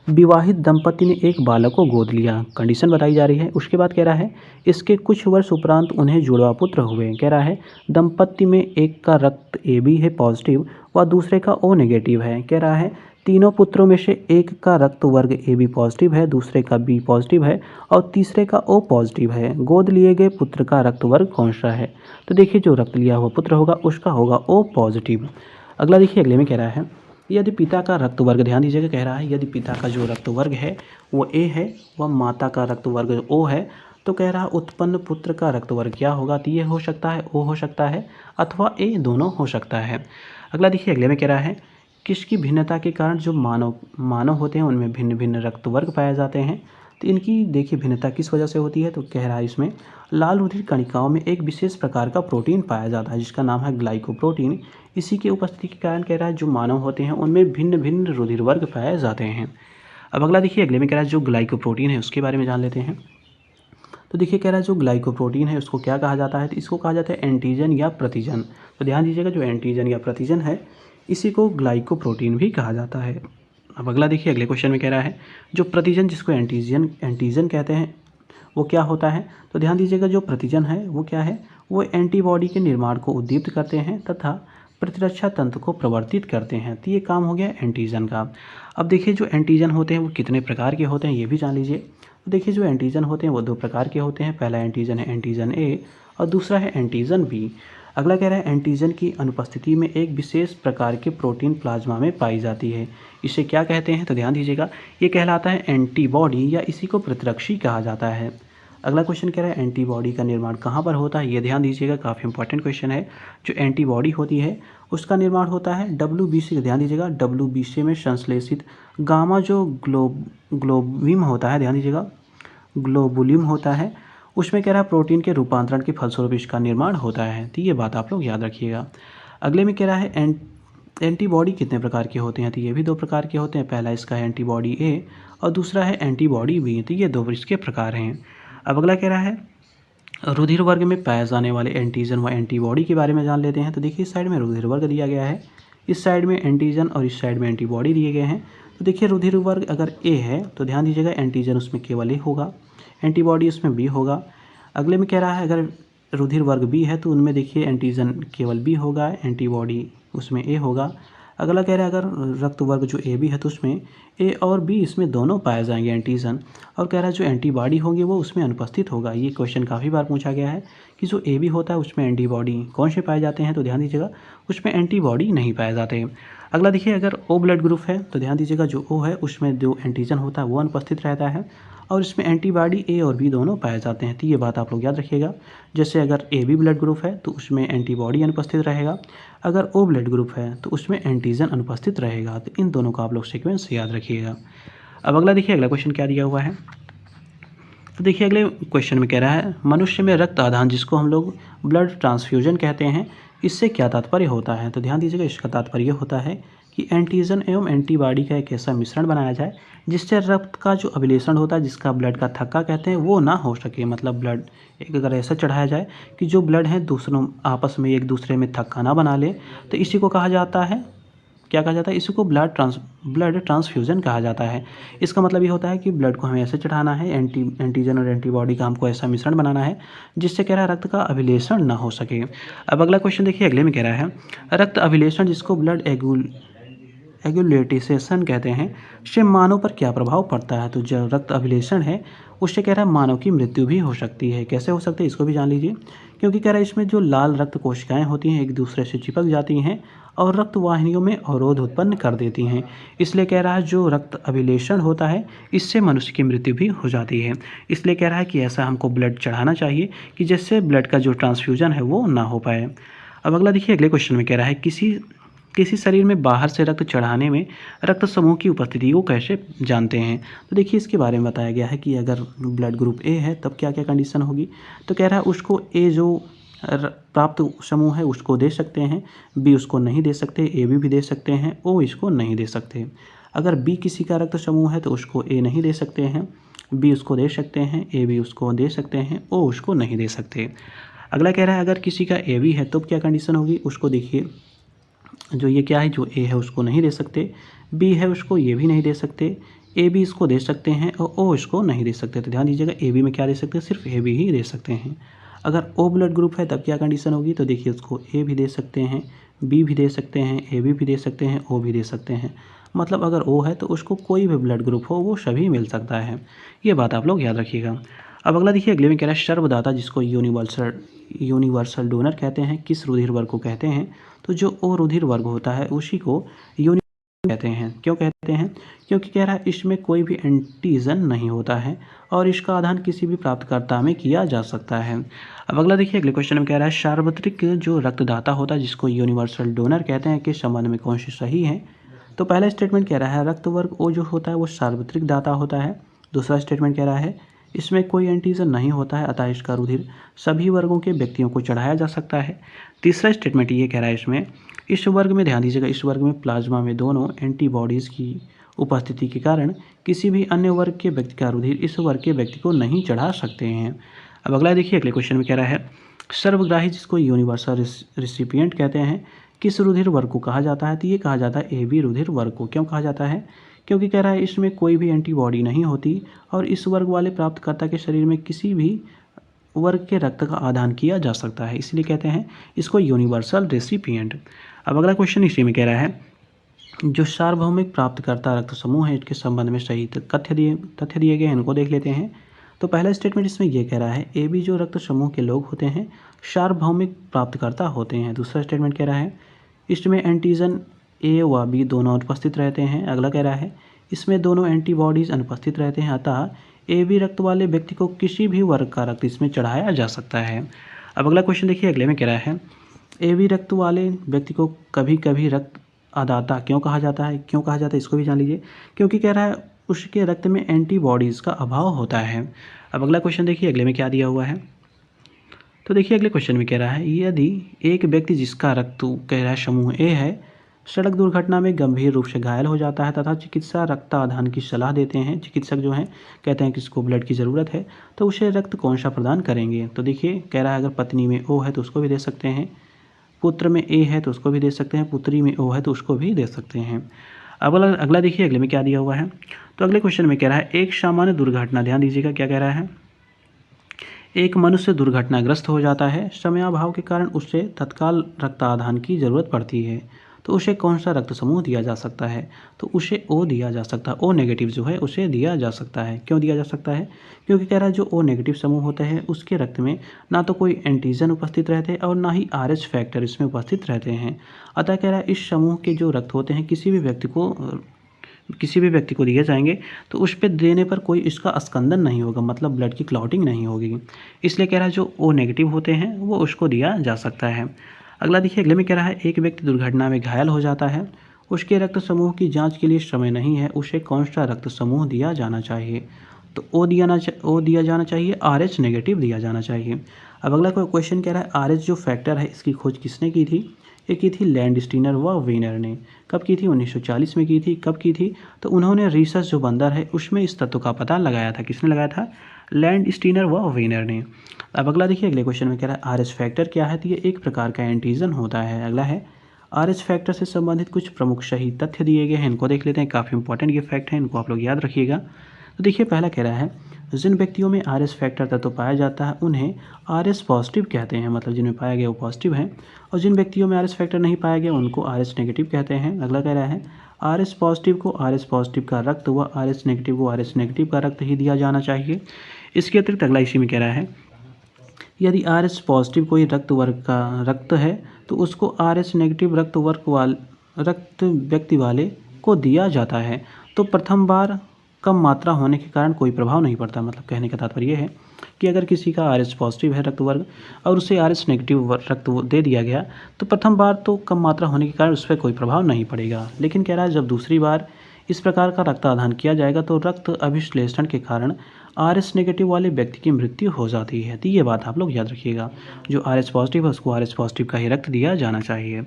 विवाहित दंपति ने एक बालक को गोद लिया, कंडीशन बताई जा रही है। उसके बाद कह रहा है, इसके कुछ वर्ष उपरांत उन्हें जुड़वा पुत्र हुए। कह रहा है दंपति में एक का रक्त ए बी है पॉजिटिव व दूसरे का ओ नेगेटिव है। कह रहा है तीनों पुत्रों में से एक का रक्त वर्ग ए बी पॉजिटिव है, दूसरे का बी पॉजिटिव है और तीसरे का ओ पॉजिटिव है। गोद लिए गए पुत्र का रक्त वर्ग कौन सा है। तो देखिए जो रक्त लिया हुआ पुत्र होगा उसका होगा ओ पॉजिटिव। अगला देखिए, अगले में कह रहा है, यदि पिता का रक्त वर्ग, ध्यान दीजिएगा, कह रहा है यदि पिता का जो रक्त वर्ग है वो ए है व माता का रक्त वर्ग ओ है, तो कह रहा है उत्पन्न पुत्र का रक्त वर्ग क्या होगा। तो ये हो सकता है ओ हो सकता है अथवा ए दोनों हो सकता है। अगला देखिए, अगले में कह रहा है, किसकी भिन्नता के कारण जो मानव होते हैं उनमें भिन्न भिन्न रक्त वर्ग पाए जाते हैं। तो इनकी देखिए भिन्नता किस वजह से होती है। तो कह रहा है इसमें लाल रुधिर कणिकाओं में एक विशेष प्रकार का प्रोटीन पाया जाता है जिसका नाम है ग्लाइकोप्रोटीन। इसी की उपस्थिति के कारण कह रहा है जो मानव होते हैं उनमें भिन्न भिन्न रुधिर वर्ग पाए जाते हैं। अब अगला देखिए, अगले में कह रहा है जो ग्लाइकोप्रोटीन है उसके बारे में जान लेते हैं। तो देखिए कह रहा है जो ग्लाइकोप्रोटीन है उसको क्या कहा जाता है। तो इसको कहा जाता है एंटीजन या प्रतिजन। तो ध्यान दीजिएगा जो एंटीजन या प्रतिजन है इसी को ग्लाइकोप्रोटीन भी कहा जाता है। अब अगला देखिए, अगले क्वेश्चन में कह रहा है जो प्रतिजन जिसको एंटीजन कहते हैं वो क्या होता है। तो ध्यान दीजिएगा जो प्रतिजन है वो क्या है, वो एंटीबॉडी के निर्माण को उद्दीप्त करते हैं तथा प्रतिरक्षा तंत्र को प्रवर्तित करते हैं। तो ये काम हो गया एंटीजन का। अब देखिए जो एंटीजन होते हैं वो कितने प्रकार के होते हैं ये भी जान लीजिए। तो देखिए जो एंटीजन होते हैं वो दो प्रकार के होते हैं। पहला एंटीजन है एंटीजन ए और दूसरा है एंटीजन बी। अगला कह रहा है एंटीजन की अनुपस्थिति में एक विशेष प्रकार के प्रोटीन प्लाज्मा में पाई जाती है, इसे क्या कहते हैं। तो ध्यान दीजिएगा ये कहलाता है एंटीबॉडी या इसी को प्रतिरक्षी कहा जाता है। अगला क्वेश्चन कह रहा है एंटीबॉडी का निर्माण कहाँ पर होता है। ये ध्यान दीजिएगा काफ़ी इंपॉर्टेंट क्वेश्चन है। जो एंटीबॉडी होती है उसका निर्माण होता है WBC, ध्यान दीजिएगा WBC में संश्लेषित गामा जो ग्लोबुलिन होता है, ध्यान दीजिएगा ग्लोबुलिन होता है, उसमें कह रहा है प्रोटीन के रूपांतरण के फलस्वरूप इसका निर्माण होता है। तो ये बात आप लोग याद रखिएगा। अगले में कह रहा है एंटीबॉडी कितने प्रकार के होते हैं। तो ये भी दो प्रकार के होते हैं। पहला इसका है एंटीबॉडी ए और दूसरा है एंटीबॉडी बी। तो ये दो इसके प्रकार हैं। अब अगला कह रहा है रुधिर वर्ग में पाए जाने वाले एंटीजन व एंटीबॉडी के बारे में जान लेते हैं। तो देखिए इस साइड में रुधिर वर्ग दिया गया है, इस साइड में एंटीजन और इस साइड में एंटीबॉडी दिए गए हैं। तो देखिए रुधिर वर्ग अगर ए है तो ध्यान दीजिएगा एंटीजन उसमें केवल ए होगा, एंटीबॉडी उसमें बी होगा। अगले में कह रहा है अगर रुधिर वर्ग बी है तो उनमें देखिए एंटीजन केवल बी होगा, एंटीबॉडी उसमें ए होगा। अगला कह रहा है अगर रक्त वर्ग जो ए बी है तो उसमें ए और बी इसमें दोनों पाए जाएंगे एंटीजन, और कह रहा है जो एंटीबॉडी होगी वो उसमें अनुपस्थित होगा। ये क्वेश्चन काफ़ी बार पूछा गया है कि जो ए बी होता है उसमें एंटीबॉडी कौन से पाए जाते हैं। तो ध्यान दीजिएगा उसमें एंटीबॉडी नहीं पाए जाते। अगला देखिए अगर ओ ब्लड ग्रुप है तो ध्यान दीजिएगा जो ओ है उसमें जो एंटीजन होता है वो अनुपस्थित रहता है और इसमें एंटीबॉडी ए और बी दोनों पाए जाते हैं। तो ये बात आप लोग याद रखिएगा। जैसे अगर ए बी ब्लड ग्रुप है तो उसमें एंटीबॉडी अनुपस्थित रहेगा, अगर ओ ब्लड ग्रुप है तो उसमें एंटीजन अनुपस्थित रहेगा। तो इन दोनों का आप लोग सीक्वेंस याद रखिएगा। अब अगला देखिए अगला क्वेश्चन क्या दिया हुआ है। तो देखिए अगले क्वेश्चन में कह रहा है मनुष्य में रक्त आदान जिसको हम लोग ब्लड ट्रांसफ्यूजन कहते हैं, इससे क्या तात्पर्य होता है। तो ध्यान दीजिएगा इसका तात्पर्य होता है कि एंटीजन एवं एंटीबॉडी का एक ऐसा मिश्रण बनाया जाए जिससे रक्त का जो अभिलेषण होता है, जिसका ब्लड का थक्का कहते हैं, वो ना हो सके। मतलब ब्लड एक अगर ऐसा चढ़ाया जाए कि जो ब्लड है दूसरों आपस में एक दूसरे में थक्का ना बना ले, तो इसी को कहा जाता है, क्या कहा जाता है, इसी को ब्लड ट्रांसफ्यूज़न कहा जाता है। इसका मतलब ये होता है कि ब्लड को हमें ऐसे चढ़ाना है, एंटीजन और एंटीबॉडी का हमको ऐसा मिश्रण बनाना है जिससे कह रहा है रक्त का अभिलेषण ना हो सके। अब अगला क्वेश्चन देखिए, अगले में कह रहा है रक्त अभिलेषण जिसको ब्लड एगुलेटिसेशन कहते हैं, उससे मानव पर क्या प्रभाव पड़ता है। तो जो रक्त अभिलेषण है उससे कह रहा है मानव की मृत्यु भी हो सकती है। कैसे हो सकती है इसको भी जान लीजिए, क्योंकि कह रहा है इसमें जो लाल रक्त कोशिकाएं होती हैं एक दूसरे से चिपक जाती हैं और रक्त वाहिनियों में अवरोध उत्पन्न कर देती हैं। इसलिए कह रहा है जो रक्त अभिलेषण होता है इससे मनुष्य की मृत्यु भी हो जाती है। इसलिए कह रहा है कि ऐसा हमको ब्लड चढ़ाना चाहिए कि जिससे ब्लड का जो ट्रांसफ्यूजन है वो ना हो पाए। अब अगला देखिए, अगले क्वेश्चन में कह रहा है किसी किसी शरीर में बाहर से रक्त चढ़ाने में रक्त समूह की उपस्थिति को कैसे जानते हैं। तो देखिए इसके बारे में बताया गया है कि अगर ब्लड ग्रुप ए है तब क्या क्या कंडीशन होगी। तो कह रहा है उसको ए जो प्राप्त समूह है उसको दे सकते हैं, बी उसको नहीं दे सकते, ए बी भी दे सकते हैं, ओ इसको नहीं दे सकते। अगर बी किसी का रक्त समूह है तो उसको ए नहीं दे सकते हैं, बी उसको दे सकते हैं, ए बी उसको दे सकते हैं, ओ उसको नहीं दे सकते। अगला कह रहा है अगर किसी का ए बी है तो क्या कंडीशन होगी। उसको देखिए, जो ये क्या है, जो ए है उसको नहीं दे सकते, बी है उसको ये भी नहीं दे सकते, ए बी इसको दे सकते हैं और ओ इसको नहीं दे सकते। तो ध्यान दीजिएगा, ए बी में क्या दे सकते हैं, सिर्फ ए बी ही दे सकते हैं। अगर ओ ब्लड ग्रुप है तब क्या कंडीशन होगी। तो देखिए उसको ए भी दे सकते हैं, बी भी दे सकते हैं, ए बी भी दे सकते हैं, ओ भी दे सकते हैं। मतलब अगर ओ है तो उसको कोई भी ब्लड ग्रुप हो वो सभी मिल सकता है। ये बात आप लोग याद रखिएगा। अब अगला देखिए, अगले में कह रहा है सर्वदाता जिसको यूनिवर्सल डोनर कहते हैं किस रुधिर वर्ग को कहते हैं। तो जो ओ रुधिर वर्ग होता है उसी को कहते हैं। क्यों कहते हैं, क्योंकि कह रहा है इसमें कोई भी एंटीजन नहीं होता है और इसका आधान किसी भी प्राप्तकर्ता में किया जा सकता है। अब अगला देखिए, अगले क्वेश्चन में कह रहा है सार्वत्रिक जो रक्तदाता होता है जिसको यूनिवर्सल डोनर कहते हैं के संबंध में कौन सी सही है। तो पहला स्टेटमेंट कह रहा है रक्त वर्ग ओ जो होता है वो सार्वत्रिक दाता होता है। दूसरा स्टेटमेंट कह रहा है इसमें कोई एंटीजन नहीं होता है अतः इसका रुधिर सभी वर्गों के व्यक्तियों को चढ़ाया जा सकता है। तीसरा स्टेटमेंट ये कह रहा है इसमें इस वर्ग में, ध्यान दीजिएगा, इस वर्ग में प्लाज्मा में दोनों एंटीबॉडीज़ की उपस्थिति के कारण किसी भी अन्य वर्ग के व्यक्ति का रुधिर इस वर्ग के व्यक्ति को नहीं चढ़ा सकते हैं। अब अगला देखिए, अगले क्वेश्चन में कह रहा है सर्वग्राही जिसको यूनिवर्सल रिसिपिएंट कहते हैं किस रुधिर वर्ग को कहा जाता है। तो ये कहा जाता है ए बी रुधिर वर्ग को। क्यों कहा जाता है, क्योंकि कह रहा है इसमें कोई भी एंटीबॉडी नहीं होती और इस वर्ग वाले प्राप्तकर्ता के शरीर में किसी भी वर्ग के रक्त का आदान किया जा सकता है, इसलिए कहते हैं इसको यूनिवर्सल रेसिपिएंट। अब अगला क्वेश्चन इसी में कह रहा है जो सार्वभौमिक प्राप्तकर्ता रक्त समूह है इसके संबंध में सही तथ्य दिए गए हैं, इनको देख लेते हैं। तो पहला स्टेटमेंट इसमें यह कह रहा है ए बी जो रक्त समूह के लोग होते हैं सार्वभौमिक प्राप्तकर्ता होते हैं। दूसरा स्टेटमेंट कह रहा है इसमें एंटीजन ए व बी दोनों अनुपस्थित रहते हैं। अगला कह रहा है इसमें दोनों एंटीबॉडीज़ अनुपस्थित रहते हैं अतः ए बी रक्त वाले व्यक्ति को किसी भी वर्ग का रक्त इसमें चढ़ाया जा सकता है। अब अगला क्वेश्चन देखिए, अगले में कह रहा है ए बी रक्त वाले व्यक्ति को कभी कभी रक्त अदाता क्यों कहा जाता है। क्यों कहा जाता है इसको भी जान लीजिए, क्योंकि कह रहा है उसके रक्त में एंटीबॉडीज़ का अभाव होता है। अब अगला क्वेश्चन देखिए, अगले में क्या दिया हुआ है। तो देखिए अगले क्वेश्चन में कह रहा है यदि एक व्यक्ति जिसका रक्त कह रहा है समूह ए है सड़क दुर्घटना में गंभीर रूप से घायल हो जाता है तथा चिकित्सा रक्तादान की सलाह देते हैं, चिकित्सक जो हैं कहते हैं कि इसको ब्लड की ज़रूरत है, तो उसे रक्त कौन सा प्रदान करेंगे। तो देखिए कह रहा है अगर पत्नी में ओ है तो उसको भी दे सकते हैं, पुत्र में ए है तो उसको भी दे सकते हैं, पुत्री में ओ है तो उसको भी दे सकते हैं। अब अगला देखिए, अगले में क्या दिया हुआ है। तो अगले क्वेश्चन में कह रहा है एक सामान्य दुर्घटना, ध्यान दीजिएगा क्या कह रहा है, एक मनुष्य दुर्घटनाग्रस्त हो जाता है, समयाभाव के कारण उसे तत्काल रक्तादान की ज़रूरत पड़ती है, तो उसे कौन सा रक्त समूह दिया जा सकता है। तो उसे ओ दिया जा सकता है, ओ नेगेटिव जो है उसे दिया जा सकता है। क्यों दिया जा सकता है, क्योंकि कह रहा है जो ओ नेगेटिव समूह होते हैं उसके रक्त में ना तो कोई एंटीजन उपस्थित रहते हैं और ना ही RH फैक्टर इसमें उपस्थित रहते हैं। अतः कह रहा है इस समूह के जो रक्त होते हैं किसी भी व्यक्ति को दिए जाएंगे तो उस पर देने पर कोई इसका स्कंदन नहीं होगा, मतलब ब्लड की क्लॉटिंग नहीं होगी। इसलिए कह रहा है जो ओ नेगेटिव होते हैं वो उसको दिया जा सकता है। अगला देखिए, अगले में कह रहा है एक व्यक्ति दुर्घटना में घायल हो जाता है, उसके रक्त समूह की जांच के लिए समय नहीं है, उसे कौन सा रक्त समूह दिया जाना चाहिए। तो ओ दिया जाना चाहिए, RH नेगेटिव दिया जाना चाहिए। अब अगला क्वेश्चन कह रहा है RH जो फैक्टर है इसकी खोज किसने की थी। ये की थी लैंडस्टीनर व वीनर ने। कब की थी? 1940 में की थी। कब की थी? तो उन्होंने रिसर्च जो बंदर है उसमें इस तत्व का पता लगाया था। किसने लगाया था? लैंडस्टीनर व वीनर ने। अब अगला देखिए, अगले क्वेश्चन में कह रहा है आर एच फैक्टर क्या है? तो ये एक प्रकार का एंटीजन होता है। अगला है आर एच फैक्टर से संबंधित कुछ प्रमुख सही तथ्य दिए गए हैं, इनको देख लेते हैं। काफ़ी इंपॉर्टेंट ये फैक्ट है, इनको आप लोग याद रखिएगा। तो देखिए, पहला कह रहा है जिन व्यक्तियों में आर एस फैक्टर तत्व पाया जाता है उन्हें आर एस पॉजिटिव कहते हैं, मतलब जिनमें पाया गया वो पॉजिटिव है। और जिन व्यक्तियों में आर एस फैक्टर नहीं पाया गया उनको आर एस नेगेटिव कहते हैं। अगला कह रहा है आर एस पॉजिटिव को आर एस पॉजिटिव का रक्त व आर एस नेगेटिव को आर एस नेगेटिव का रक्त ही दिया जाना चाहिए। इसके अतिरिक्त अगला इसी में कह रहा है यदि आर एस पॉजिटिव कोई रक्त वर्ग का रक्त है तो उसको आर एस नेगेटिव रक्त व्यक्ति वाले को दिया जाता है, तो प्रथम बार कम मात्रा होने के कारण कोई प्रभाव नहीं पड़ता। मतलब कहने का तात्पर्य यह है कि अगर किसी का आर एस पॉजिटिव है रक्त वर्ग और उसे आर एस नेगेटिव रक्त दे दिया गया तो प्रथम बार तो कम मात्रा होने के कारण उस पर कोई प्रभाव नहीं पड़ेगा। लेकिन कह रहा है जब दूसरी बार इस प्रकार का रक्तादान किया जाएगा तो रक्त अभिश्लेषण के कारण आर एस नेगेटिव वाले व्यक्ति की मृत्यु हो जाती है। तो ये बात आप लोग याद रखिएगा, जो आर एस पॉजिटिव है उसको आर एस पॉजिटिव का ही रक्त दिया जाना चाहिए।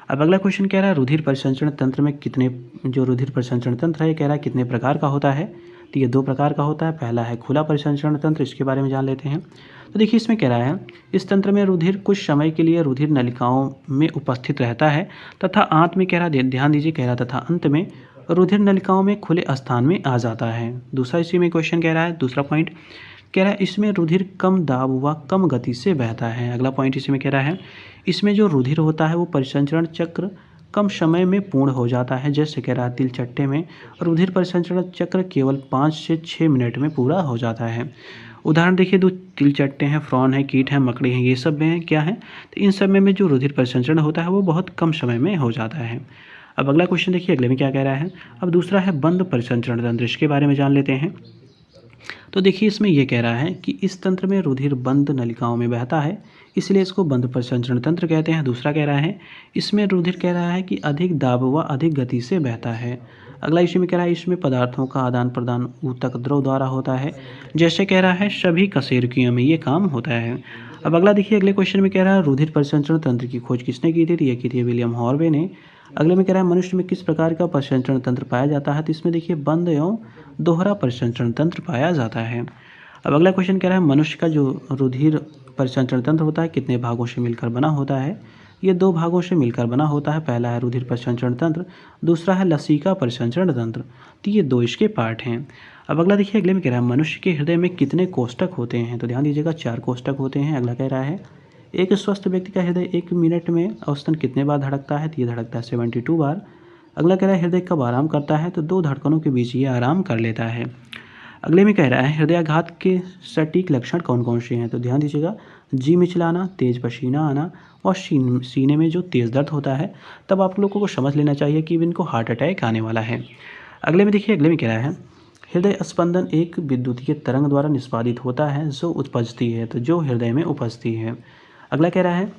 अब अगला क्वेश्चन कह रहा है रुधिर परिसंचरण तंत्र में कितने, जो रुधिर परिसंचरण तंत्र है कह रहा है कितने प्रकार का होता है? तो ये दो प्रकार का होता है। पहला है खुला परिसंचरण तंत्र, इसके बारे में जान लेते हैं। तो देखिए, इसमें कह रहा है इस तंत्र में रुधिर कुछ समय के लिए रुधिर नलिकाओं में उपस्थित रहता है तथा अंत में कह रहा, ध्यान दीजिए, कह रहा तथा अंत में रुधिर नलिकाओं में खुले स्थान में आ जाता है। दूसरा इसी में क्वेश्चन कह रहा है, दूसरा पॉइंट कह रहा है इसमें रुधिर कम दाब व कम गति से बहता है। अगला पॉइंट इसी में कह रहा है इसमें जो रुधिर होता है वो परिसंचरण चक्र कम समय में पूर्ण हो जाता है। जैसे कह रहा है तिलचट्टे में रुधिर परिसंचरण चक्र केवल 5 से 6 मिनट में पूरा हो जाता है। उदाहरण देखिए, दो तिलचट्टे हैं, फ्रॉन है, कीट है, मकड़ी है, ये सब में क्या है? तो इन सब में जो रुधिर परिसंचरण होता है वो बहुत कम समय में हो जाता है। अब अगला क्वेश्चन देखिए, अगले में क्या कह रहा है। अब दूसरा है बंद परिसंचरण तंत्र, इसके बारे में जान लेते हैं। तो देखिए, इसमें यह कह रहा है कि इस तंत्र में रुधिर बंद नलिकाओं में बहता है, इसलिए इसको बंद परिसंचरण तंत्र कहते हैं। दूसरा कह रहा है इसमें रुधिर कह रहा है कि अधिक दाब व अधिक गति से बहता है। अगला इसी में कह रहा है इसमें पदार्थों का आदान प्रदान ऊतक द्रव द्वारा होता है। जैसे कह रहा है सभी कशेरुकियों में ये काम होता है। अब अगला देखिए, अगले क्वेश्चन में कह रहा है रुधिर परिसंचरण तंत्र की खोज किसने की थी? तो ये की थी विलियम हॉर्वे ने। अगले में कह रहा है मनुष्य में किस प्रकार का परिसंचरण तंत्र पाया जाता है? तो इसमें देखिए बंद एवं दोहरा परिसंचरण तंत्र पाया जाता है। अब अगला क्वेश्चन कह रहा है मनुष्य का जो रुधिर परिसंचरण तंत्र होता है कितने भागों से मिलकर बना होता है? ये दो भागों से मिलकर बना होता है। पहला है रुधिर परिसंचरण तंत्र, दूसरा है लसिका परिसंचरण तंत्र। तो ये दो इसके पार्ट हैं। अब अगला देखिए, अगले में कह रहा है मनुष्य के हृदय में कितने कोष्ठक होते हैं? तो ध्यान दीजिएगा 4 कोष्ठक होते हैं। अगला कह रहा है एक स्वस्थ व्यक्ति का हृदय 1 मिनट में औसतन कितने बार धड़कता है? तो ये धड़कता है 72 बार। अगला कह रहा है हृदय कब आराम करता है? तो 2 धड़कनों के बीच ये आराम कर लेता है। अगले में कह रहा है हृदयाघात के सटीक लक्षण कौन कौन से हैं? तो ध्यान दीजिएगा जी मिचलाना, तेज पसीना आना और सीने में जो तेज़ दर्द होता है, तब आप लोगों को समझ लेना चाहिए कि इनको हार्ट अटैक आने वाला है। अगले में देखिए, अगले में कह रहा है हृदय स्पंदन एक विद्युतीय तरंग द्वारा निष्पादित होता है जो उपजती है, तो जो हृदय में उपजती है। अगला कह रहा है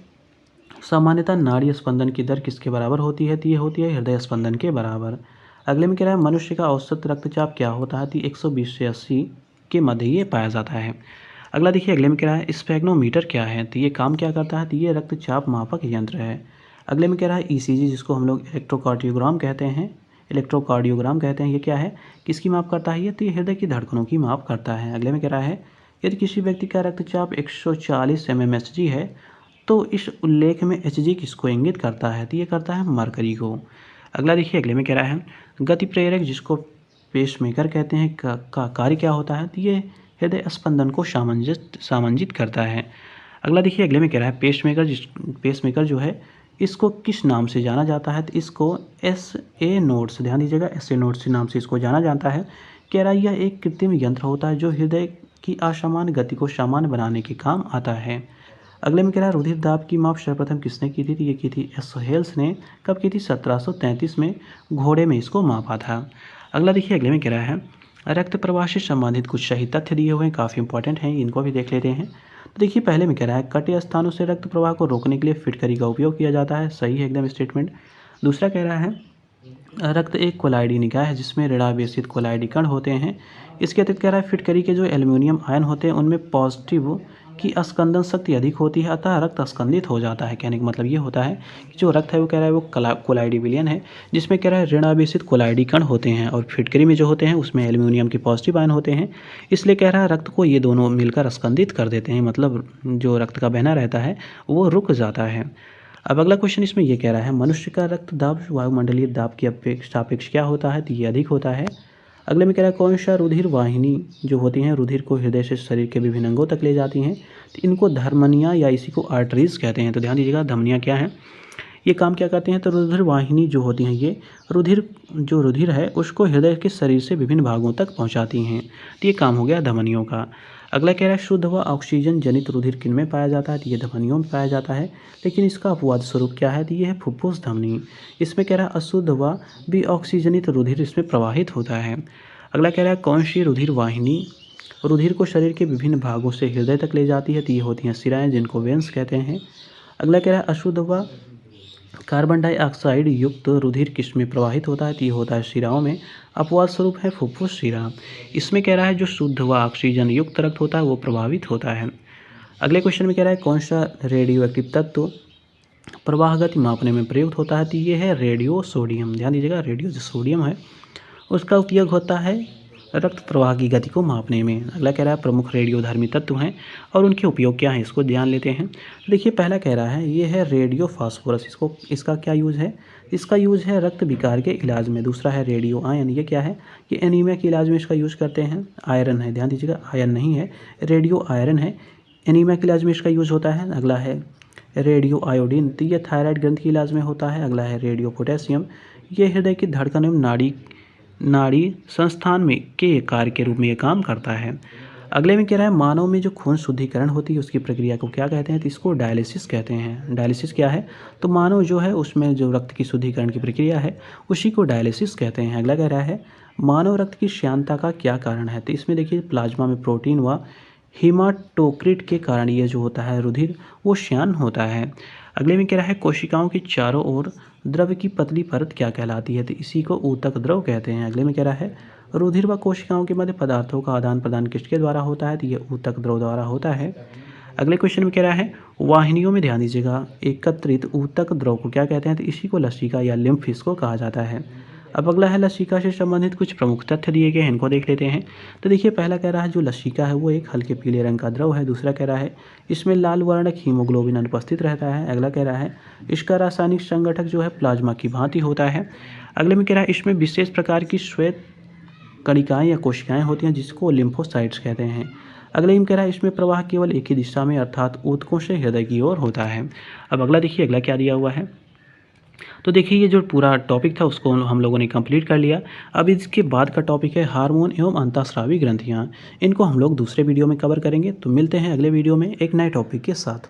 सामान्यतः नाड़ी स्पंदन की दर किसके बराबर होती है? तो ये होती है हृदय स्पंदन के बराबर। अगले में कह रहा है मनुष्य का औसत रक्तचाप क्या होता है? तो 120 से 80 के मध्य ये पाया जाता है। अगला देखिए, अगले में कह रहा है स्पेग्नोमीटर क्या है? तो ये काम क्या करता है? तो ये रक्तचाप मापक यंत्र है। अगले में कह रहा है ईसीजी, जिसको हम लोग इलेक्ट्रोकार्डियोग्राम कहते हैं, ये क्या है, किसकी माप करता है? ये तो ये हृदय की धड़कनों की माप करता है। अगले में कह रहा है यदि किसी व्यक्ति का रक्तचाप 140 mmHg है तो इस उल्लेख में Hg किसको इंगित करता है? तो ये करता है मरकरी को। अगला देखिए, अगले में कह रहा है गति प्रेरक, जिसको पेसमेकर कहते हैं, का कार्य क्या होता है? तो ये हृदय स्पंदन को सामंजित करता है। अगला देखिए, अगले में कह रहा है पेसमेकर जो है इसको किस नाम से जाना जाता है? तो इसको SA नोड्स, ध्यान दीजिएगा SA नोड्स के नाम से इसको जाना जाता है। कह रहा है यह एक कृत्रिम यंत्र होता है जो हृदय की असामान्य गति को सामान्य बनाने के काम आता है। अगले में कह रहा है रुधिर दाब की माप सर्वप्रथम किसने की थी? तो ये की थी एस हेल्स ने। कब की थी? 1733 में घोड़े में इसको मापा था। अगला देखिए, अगले में कह रहा है रक्त प्रवाह से संबंधित कुछ सही तथ्य दिए हुए हैं, काफ़ी इंपॉर्टेंट हैं, इनको भी देख लेते हैं। तो देखिए, पहले में कह रहा है कटे स्थानों से रक्त प्रवाह को रोकने के लिए फिटकरी का उपयोग किया जाता है, सही है एकदम स्टेटमेंट। दूसरा कह रहा है रक्त एक कोलाइडी निकाय है जिसमें ऋणावेशित कोलाइडी कण होते हैं। इसके अतिरिक्त कह रहा है फिटकरी के जो एल्यूमिनियम आयन होते हैं उनमें पॉजिटिव कि स्कंदन शक्ति अधिक होती है अतः रक्त स्कंदित हो जाता है। कहने का मतलब ये होता है कि जो रक्त है वो कह रहा है वो कोलाइडी विलयन है, जिसमें कह रहा है ऋणावेशित कोलाइडी कण होते हैं और फिटकरी में जो होते हैं उसमें एल्यूमिनियम के पॉजिटिव आयन होते हैं। इसलिए कह रहा है रक्त को ये दोनों मिलकर स्कंदित कर देते हैं, मतलब जो रक्त का बहना रहता है वो रुक जाता है। अब अगला क्वेश्चन इसमें ये कह रहा है मनुष्य का रक्त दाब वायुमंडलीय दाब के सापेक्ष क्या होता है, तो ये अधिक होता है। अगले में कह रहा है कौन सा रुधिर वाहिनी जो होती हैं रुधिर को हृदय से शरीर के विभिन्न अंगों तक ले जाती हैं, तो इनको धमनियाँ या इसी को आर्टरीज कहते हैं। तो ध्यान दीजिएगा धमनियाँ क्या हैं, ये काम क्या करते हैं, तो रुधिर वाहिनी जो होती हैं ये रुधिर है उसको हृदय के शरीर से विभिन्न भागों तक पहुंचाती हैं, तो ये काम हो गया धमनियों का। अगला कह रहा है शुद्ध व ऑक्सीजन जनित रुधिर किन में पाया जाता है, तो ये धमनियों में पाया जाता है, लेकिन इसका अपवाद स्वरूप क्या है, तो ये है फुफ्फुस धमनी। इसमें कह रहा है अशुद्ध व विऑक्सीजनित रुधिर इसमें प्रवाहित होता है। अगला कह रहा है कौन सी रुधिर वाहिनी रुधिर को शरीर के विभिन्न भागों से हृदय तक ले जाती है, तो ये होती हैं शिराएँ जिनको वेन्स कहते हैं। अगला कह रहा है अशुद्ध व कार्बन डाइऑक्साइड युक्त रुधिर किस में प्रवाहित होता है, तो ये होता है शिराओं में, अपवाद स्वरूप है फुफ्फुस शिरा। इसमें कह रहा है जो शुद्ध व ऑक्सीजन युक्त रक्त होता है वो प्रभावित होता है। अगले क्वेश्चन में कह रहा है कौन सा रेडियो एक्टिव तत्व प्रवाह गति मापने में प्रयुक्त होता है, तो ये है रेडियो सोडियम। ध्यान दीजिएगा रेडियो जो सोडियम है उसका उपयोग होता है रक्त प्रवाह की गति को मापने में। अगला कह रहा है प्रमुख रेडियोधर्मी तत्व हैं और उनके उपयोग क्या हैं, इसको ध्यान लेते हैं। देखिए पहला कह रहा है ये है रेडियो फास्फोरस, इसका क्या यूज़ है, इसका यूज़ है रक्त विकार के इलाज में। दूसरा है रेडियो आयन, ये क्या है, ये एनीमिया के इलाज में इसका यूज़ करते हैं। आयरन है, ध्यान दीजिएगा आयरन नहीं है, रेडियो आयरन है, एनीमिया के इलाज में इसका यूज़ होता है। अगला है रेडियो आयोडीन, तो ये थायराइड ग्रंथि के इलाज में होता है। अगला है रेडियो पोटेशियम, ये हृदय की धड़कन एवं नाड़ी संस्थान में के कार्य के रूप में ये काम करता है। अगले में कह रहा है मानव में जो खून शुद्धिकरण होती है उसकी प्रक्रिया को क्या कहते हैं, तो इसको डायलिसिस कहते हैं। डायलिसिस क्या है, तो मानव जो है उसमें जो रक्त की शुद्धिकरण की प्रक्रिया है उसी को डायलिसिस कहते हैं। अगला कह रहा है मानव रक्त की श्यानता का क्या कारण है, तो इसमें देखिए प्लाज्मा में प्रोटीन व हीमाटोक्रिट के कारण ये जो होता है रुधिर वो श्यान होता है। अगले में कह रहा है कोशिकाओं की चारों ओर द्रव की पतली परत क्या कहलाती है, तो इसी को ऊतक द्रव कहते हैं। अगले में कह रहा है रुधिर व कोशिकाओं के मध्य पदार्थों का आदान प्रदान किसके द्वारा होता है, तो ये ऊतक द्रव द्वारा होता है। अगले क्वेश्चन में कह रहा है वाहिनियों में ध्यान दीजिएगा एकत्रित ऊतक द्रव को क्या कहते हैं, तो इसी को लसिका या लिम्फ इसको कहा जाता है। अब अगला है लसिका से संबंधित कुछ प्रमुख तथ्य दिए गए हैं, इनको देख लेते हैं। तो देखिए पहला कह रहा है जो लसिका है वो एक हल्के पीले रंग का द्रव है। दूसरा कह रहा है इसमें लाल वर्णक हीमोग्लोबिन अनुपस्थित रहता है। अगला कह रहा है इसका रासायनिक संगठक जो है प्लाज्मा की भांति होता है। अगले में कह रहा है इसमें विशेष प्रकार की श्वेत कणिकाएं या कोशिकाएं होती हैं जिसको लिम्फोसाइट्स कहते हैं। अगले में कह रहा है इसमें प्रवाह केवल एक ही दिशा में अर्थात ऊतकों से हृदय की ओर होता है। अब अगला देखिए अगला क्या दिया हुआ है, तो देखिए ये जो पूरा टॉपिक था उसको हम लोगों ने कंप्लीट कर लिया। अब इसके बाद का टॉपिक है हार्मोन एवं अंतःस्रावी ग्रंथियाँ। इनको हम लोग दूसरे वीडियो में कवर करेंगे। तो मिलते हैं अगले वीडियो में एक नए टॉपिक के साथ।